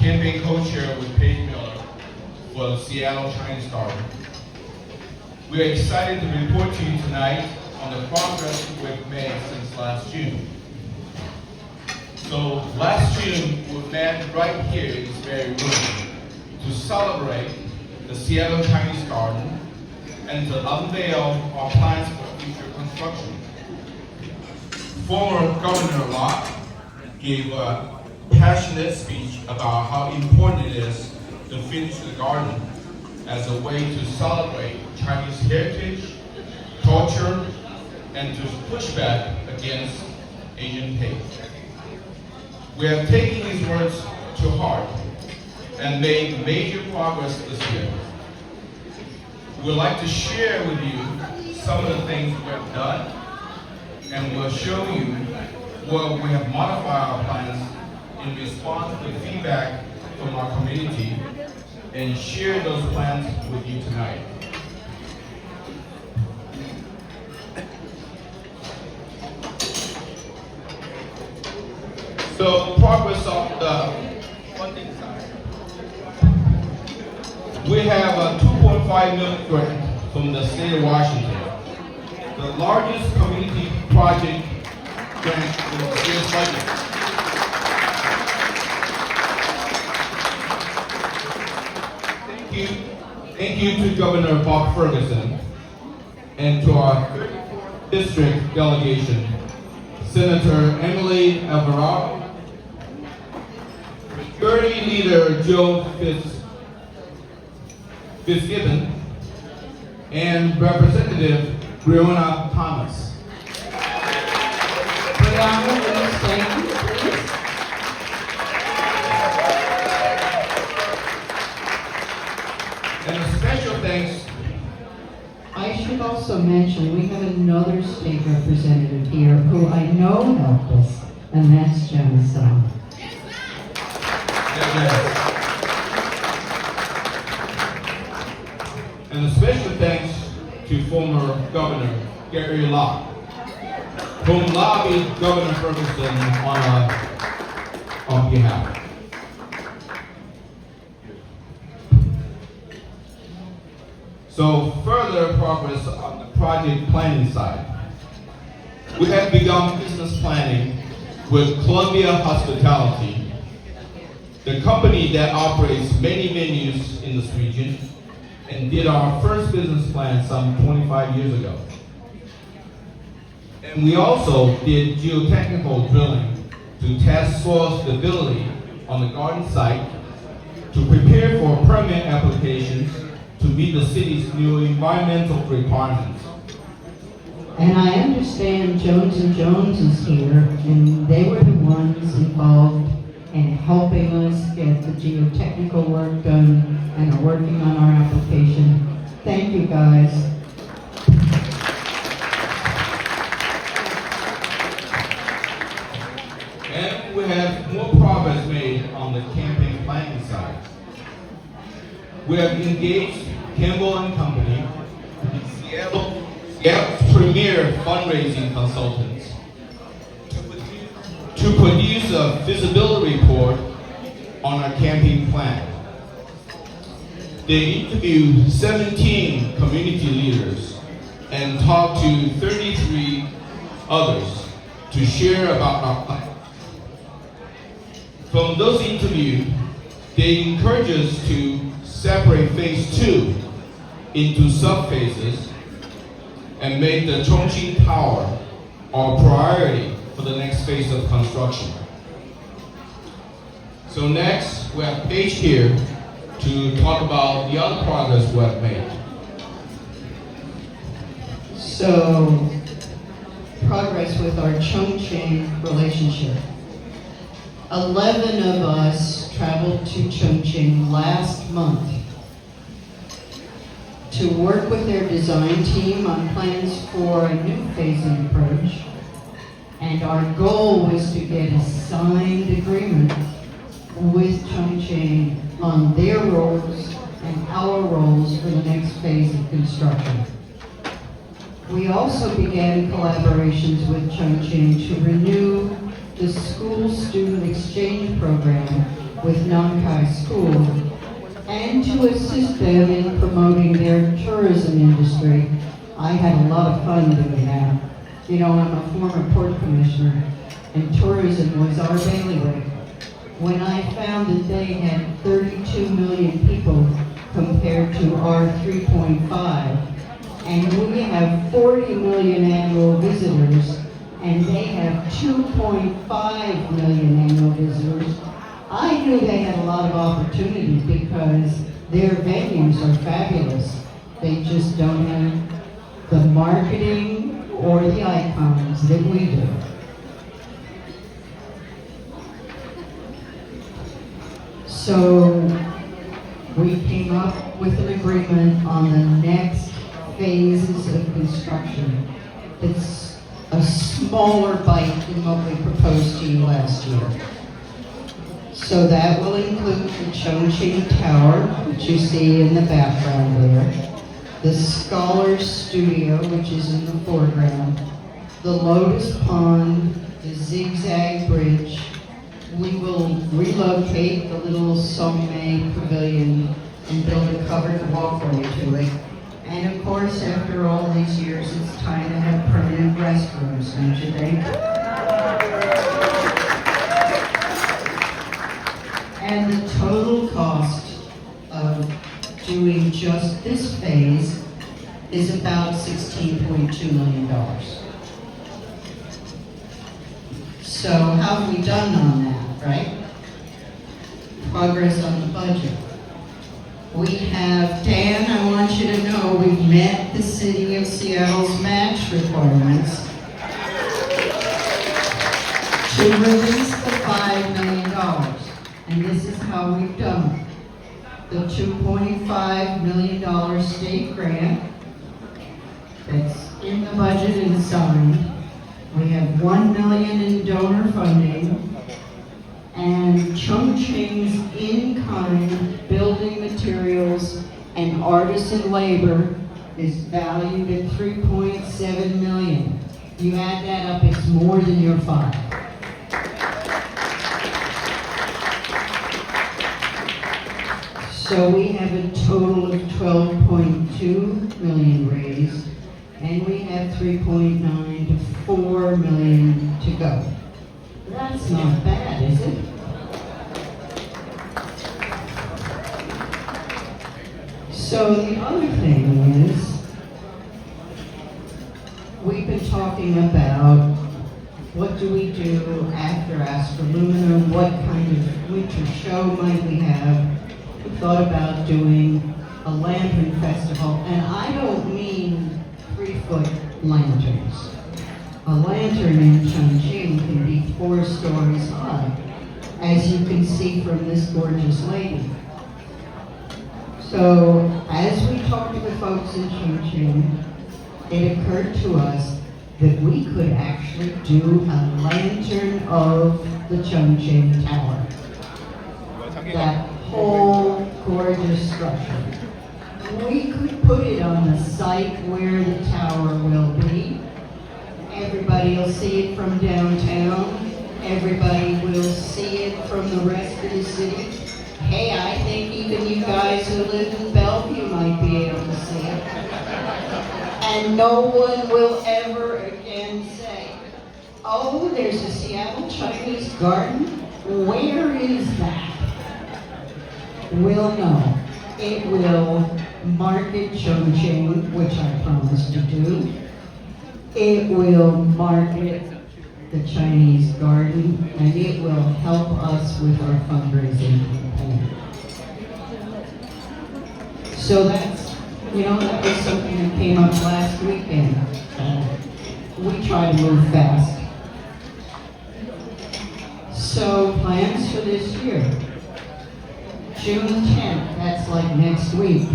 campaign co-chair with Paige Miller for the Seattle Chinese Garden. We are excited to report to you tonight on the progress we've made since last June. So last June, we met right here in this very room to celebrate the Seattle Chinese Garden and to unveil our plans for future construction. Former Governor Locke gave a passionate speech about how important it is to finish the garden as a way to celebrate Chinese heritage, culture, and to push back against Asian hate. We have taken these words to heart and made major progress this year. We'd like to share with you some of the things we have done, and we'll show you where we have modified our plans in response to feedback from our community and share those plans with you tonight. So progress on the funding side. We have a $2.5 million grant from the state of Washington, the largest community project grant in the state's budget. Thank you to Governor Bob Ferguson and to our district delegation, Senator Emily Alvarado, Majority Leader Joe Fitzgibbon, and Representative Breonna Thomas. Breonna, will you stand, please? And a special thanks. I should also mention we have another state representative here who I know helped us, and that's Jen Sun. And a special thanks to former Governor Gary Locke, whom lobbied Governor Ferguson on behalf. So further progress on the project planning side. We have begun business planning with Columbia Hospitality, the company that operates many venues in this region, and did our first business plan some 25 years ago. And we also did geotechnical drilling to test soil stability on the garden site, to prepare for permit applications to meet the city's new environmental requirements. And I understand Jones & Jones is here, and they were the ones involved in helping us get the geotechnical work done and are working on our application. Thank you, guys. And we have more progress made on the campaign planning side. We have engaged Campbell & Company, Seattle's premier fundraising consultants, to produce a feasibility report on our campaign plan. They interviewed 17 community leaders and talked to 33 others to share about our plan. From those interviews, they encourage us to separate phase 2 into sub-phases and make the Chongqing Tower our priority for the next phase of construction. So next, we have Paige here to talk about the other progress we have made. So, progress with our Chongqing relationship. 11 of us traveled to Chongqing last month to work with their design team on plans for a new phasing approach. And our goal was to get a signed agreement with Chongqing on their roles and our roles for the next phase of construction. We also began collaborations with Chongqing to renew the school student exchange program with Nankai School, and to assist them in promoting their tourism industry. I had a lot of fun doing that. You know, I'm a former port commissioner, and tourism was our bailiwick. When I found that they had 32 million people compared to our 3.5, and we have 40 million annual visitors, and they have 2.5 million annual visitors, I knew they had a lot of opportunity because their venues are fabulous. They just don't have the marketing or the icons that we do. So we came up with an agreement on the next phases of construction. It's a smaller bite than what we proposed to you last year. So that will include the Chongqing Tower, which you see in the background there, the Scholars Studio, which is in the foreground, the Lotus Pond, the Zigzag Bridge. We will relocate the little Sommet Pavilion and build a covered walkway to it. And of course, after all these years, it's time to have permanent restrooms, don't you think? And the total cost of doing just this phase is about $16.2 million. So how have we done on that, right? Progress on the budget. We have, Dan, I want you to know we've met the City of Seattle's match requirements to release the $5 million. And this is how we've done it. The $2.5 million state grant that's in the budget and signed. We have $1 million in donor funding, and Chongqing's in-kind building materials and artisan labor is valued at $3.7 million. You add that up, it's more than your $5. So we have a total of $12.2 million raised, and we have $3.9 to $4 million to go. That's not bad, is it? So the other thing is, we've been talking about what do we do after Astroluminum, what kind of winter show might we have. We thought about doing a lantern festival, and I don't mean 3-foot lanterns. A lantern in Chongqing can be 4 stories high, as you can see from this gorgeous lady. So, as we talked to the folks in Chongqing, it occurred to us that we could actually do a lantern of the Chongqing Tower. That whole gorgeous structure. We could put it on the site where the tower will be. Everybody will see it from downtown. Everybody will see it from the rest of the city. Hey, I think even you guys who live in Bellevue might be able to see it. And no one will ever again say, oh, there's a Seattle Chinese garden? Where is that? We'll know. It will market Chongqing, which I promised to do. It will market the Chinese garden, and it will help us with our fundraising campaign. So that's, that was something that came up last weekend. We try to move fast. So plans for this year. June 10th, that's like next week.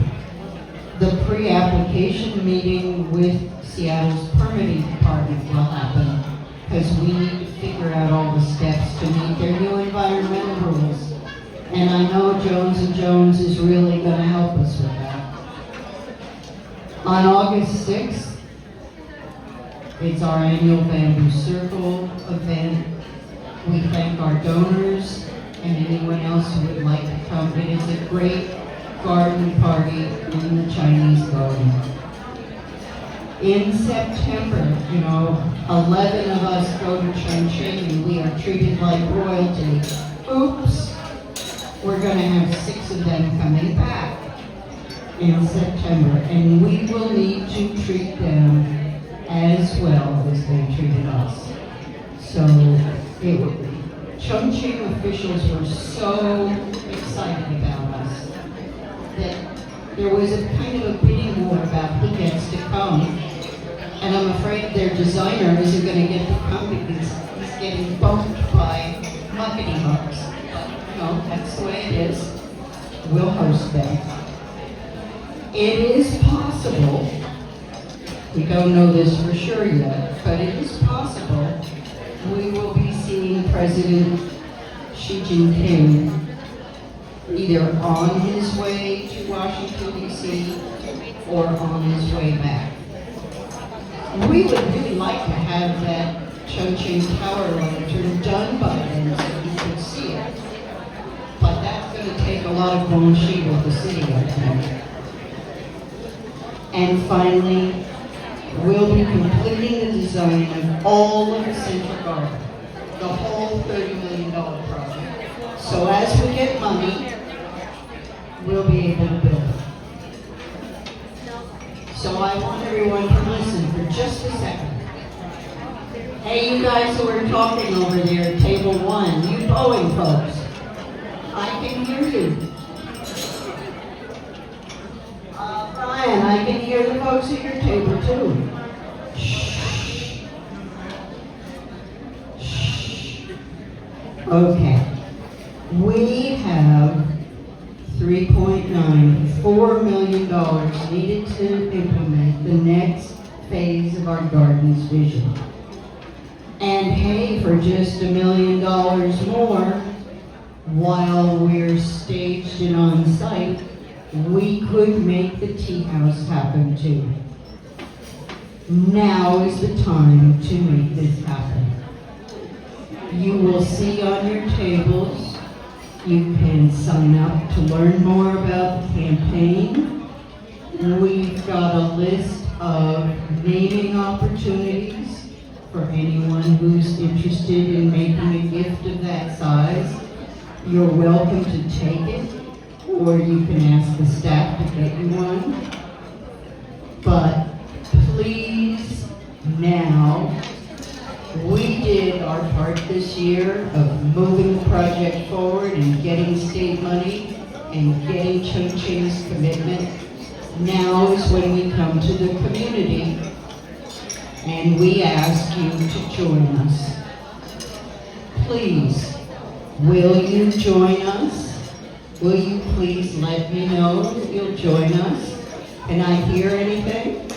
The pre-application meeting with Seattle's permitting department will happen because we need to figure out all the steps to meet their new environmental rules. And I know Jones & Jones is really going to help us with that. On August 6th, it's our annual Bamboo Circle event. We thank our donors and anyone else who would like to come. It is a great garden party in the Chinese garden. In September, 11 of us go to Chongqing and we are treated like royalty. Oops! We're going to have 6 of them coming back in September, and we will need to treat them as well as they treated us. So, Chongqing officials were so excited about us that there was a kind of a bidding war about who gets to come, and I'm afraid their designer isn't going to get to come because he's getting bumped by muckety mucks. But, that's the way it is. We'll host them. It is possible, we don't know this for sure yet, but it is possible we will be seeing President Xi Jinping either on his way to Washington, D.C. or on his way back. We would really like to have that Chongqing Tower lantern done by then so you could see it. But that's going to take a lot of guanxi with the city, I think. And finally, we'll be completing the design of all of the Central Garden, the whole $30 million project. So as we get money, we'll be able to build it. So I want everyone to listen for just a second. Hey, you guys who are talking over there at table 1, you Boeing folks, I can hear you. Brian, I can hear the folks at your table too. Shh. Shh. Okay. We have $3.94 million needed to implement the next phase of our garden's vision. And hey, for just $1 million more, while we're staged and on site, we could make the tea house happen too. Now is the time to make this happen. You will see on your tables, you can sign up to learn more about the campaign. We've got a list of naming opportunities for anyone who's interested in making a gift of that size. You're welcome to take it, or you can ask the staff to get you one. But please, now, we did our part this year of moving the project forward and getting state money and getting Chongqing's commitment. Now is when we come to the community and we ask you to join us. Please, will you join us? Will you please let me know that you'll join us? Can I hear anything?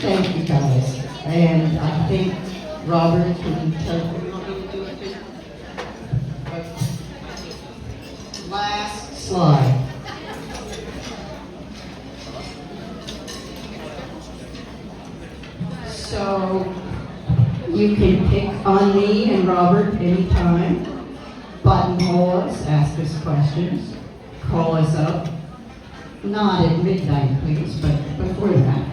Thank you guys. And I think Robert can tell you what you want me to do it too. Last slide. So you can pick on me and Robert anytime. Buttonhole us, ask us questions, call us up. Not at midnight, please, but before that.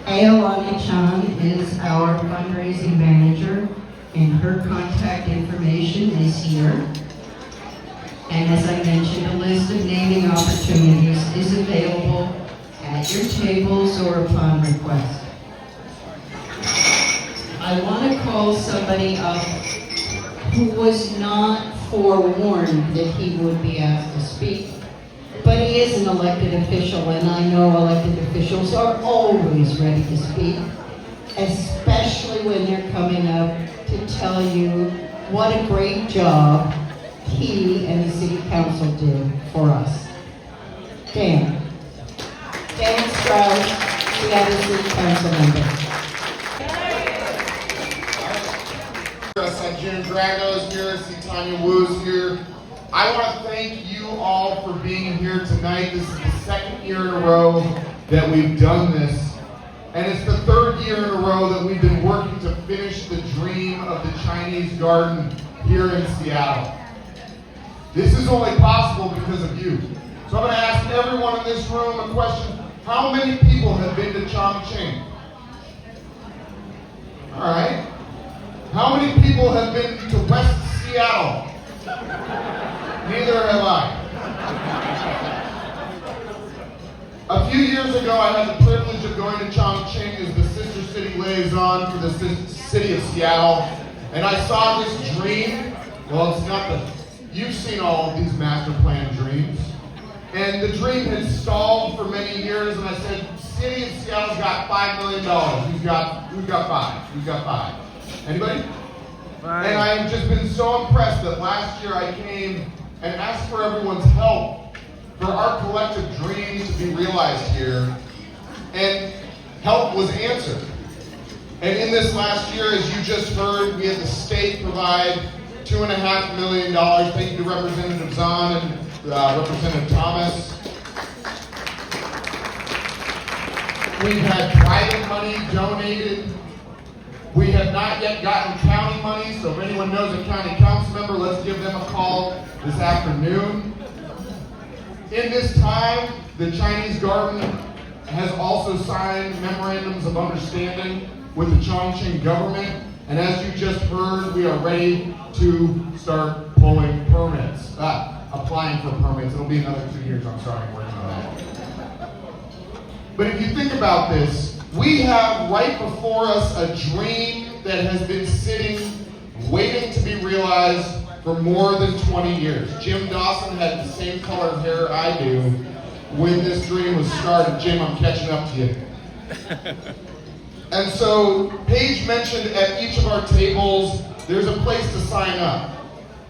Aolani Chan is our fundraising manager, and her contact information is here. And as I mentioned, a list of naming opportunities is available at your tables or upon request. I want to call somebody up who was not forewarned that he would be asked to speak, but he is an elected official, and I know elected officials are always ready to speak, especially when they're coming up to tell you what a great job he and the city council did for us. Dan Strauss, Seattle City Council member. Jim Drago's here, Tanya Wu's here. I want to thank you all for being here tonight. This is the second year in a row that we've done this. And it's the third year in a row that we've been working to finish the dream of the Chinese garden here in Seattle. This is only possible because of you. So I'm going to ask everyone in this room a question. How many people have been to Chongqing? All right. How many people have been to West Seattle? Neither have I. A few years ago, I had the privilege of going to Chongqing as the sister city liaison for the city of Seattle. And I saw this dream. Well, it's not the... You've seen all of these master plan dreams. And the dream had stalled for many years, and I said, City of Seattle's got $5 million. Who's got five? Who's got five? Anybody? Right. And I have just been so impressed that last year I came and asked for everyone's help for our collective dream to be realized here. And help was answered. And in this last year, as you just heard, we had the state provide $2.5 million. Thank you to Representative Zahn and Representative Thomas. We've had private money donated. We have not yet gotten county money, so if anyone knows a county council member, let's give them a call this afternoon. In this time, the Chinese Garden has also signed memorandums of understanding with the Chongqing government, and as you just heard, we are ready to start pulling permits, applying for permits. It'll be another 2 years, I'm sorry, working on that. But if you think about this, we have right before us a dream that has been sitting, waiting to be realized for more than 20 years. Jim Dawson had the same color of hair I do when this dream was started. Jim, I'm catching up to you. And so, Paige mentioned at each of our tables, there's a place to sign up.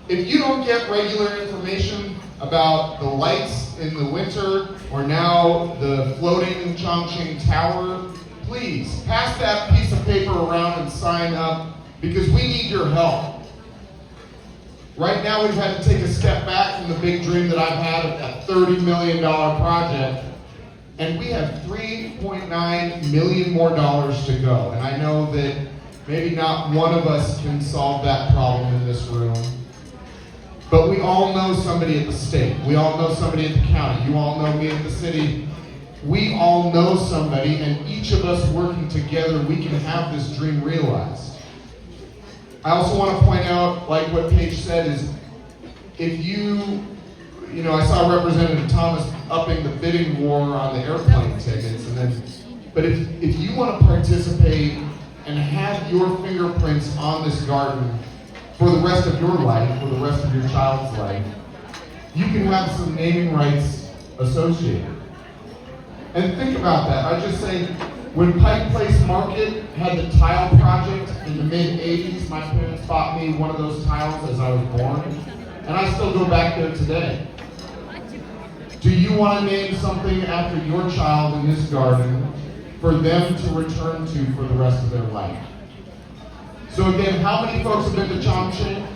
If you don't get regular information about the lights in the winter, or now the floating Chongqing Tower, please pass that piece of paper around and sign up, because we need your help. Right now we've had to take a step back from the big dream that I've had of a $30 million project, and we have $3.9 million more to go. And I know that maybe not one of us can solve that problem in this room, but we all know somebody at the state. We all know somebody at the county. You all know me at the city. We all know somebody, and each of us working together, we can have this dream realized. I also want to point out, like what Paige said, is if I saw Representative Thomas upping the bidding war on the airplane tickets, but if you want to participate and have your fingerprints on this garden for the rest of your life, for the rest of your child's life, you can have some naming rights associated. And think about that. I just say, when Pike Place Market had the tile project in the mid-'80s, my parents bought me one of those tiles as I was born, and I still go back there today. Do you want to name something after your child in this garden for them to return to for the rest of their life? So again, how many folks have been to Chongqing?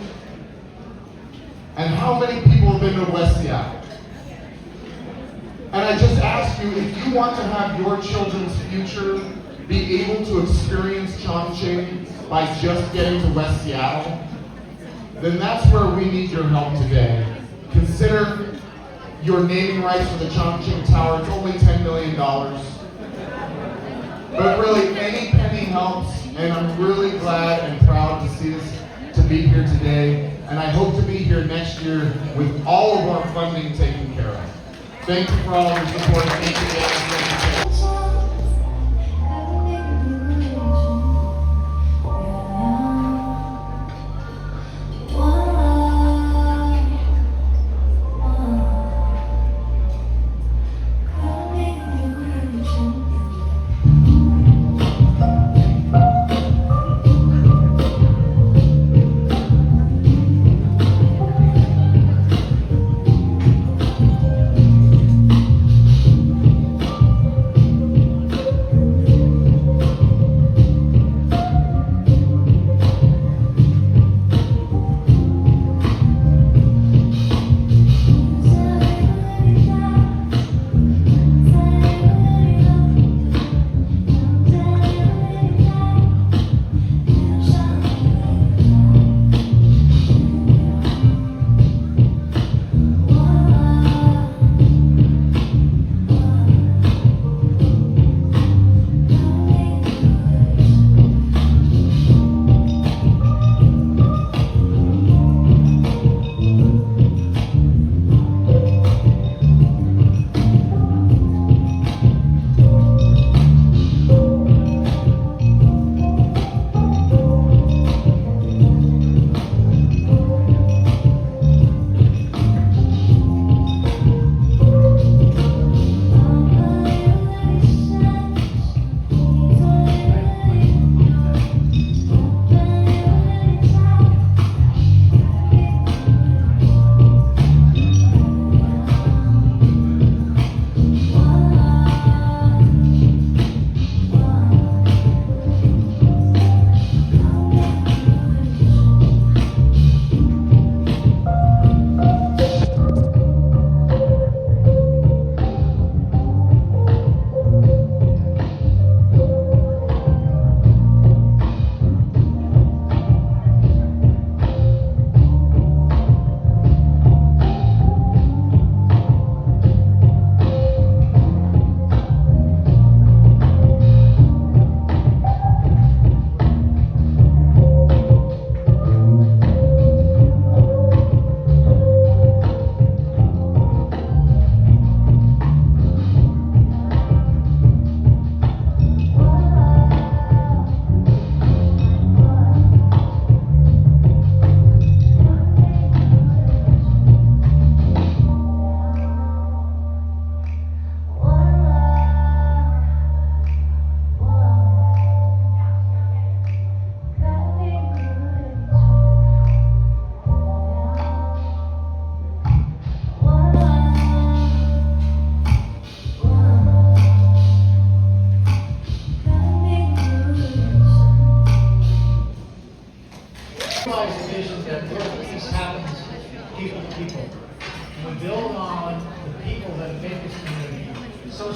And how many people have been to West Seattle? And I just ask you, if you want to have your children's future be able to experience Chongqing by just getting to West Seattle, then that's where we need your help today. Consider your naming rights for the Chongqing Tower. It's only $10 million. But really, any penny helps, and I'm really glad and proud to see us to be here today. And I hope to be here next year with all of our funding taken care of. Thank you for all of your support. Thank you guys.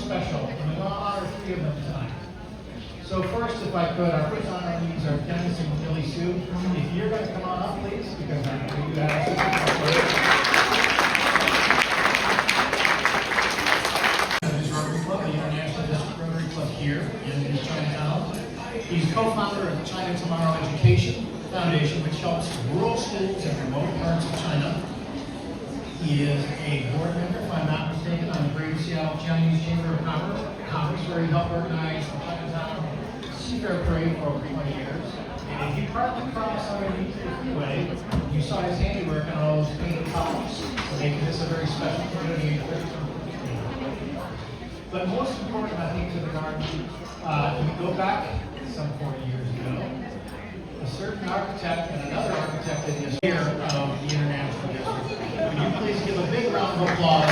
special, and we want to honor 3 of them tonight. So first, if I could, our first honorees are Dennis and Billy Sue. If you're going to come on up, please, because I know you have His Rotary Club, the International District Rotary Club here in Chinatown. He's co-founder of China Tomorrow Education Foundation, which helps rural schools in remote parts of China. He is a board member, if I'm not mistaken, on the Greater Seattle Chinese Chamber of Commerce, where he helped organize the Chinatown Seafair Parade for over 20 years. And if you parked across underneath the freeway, you saw his handiwork on all those painted columns, making this a very special community. But most important, I think, to the garden, we go back some 40 years ago. A certain architect and another architect in this year of the International District. Would you please give a big round of applause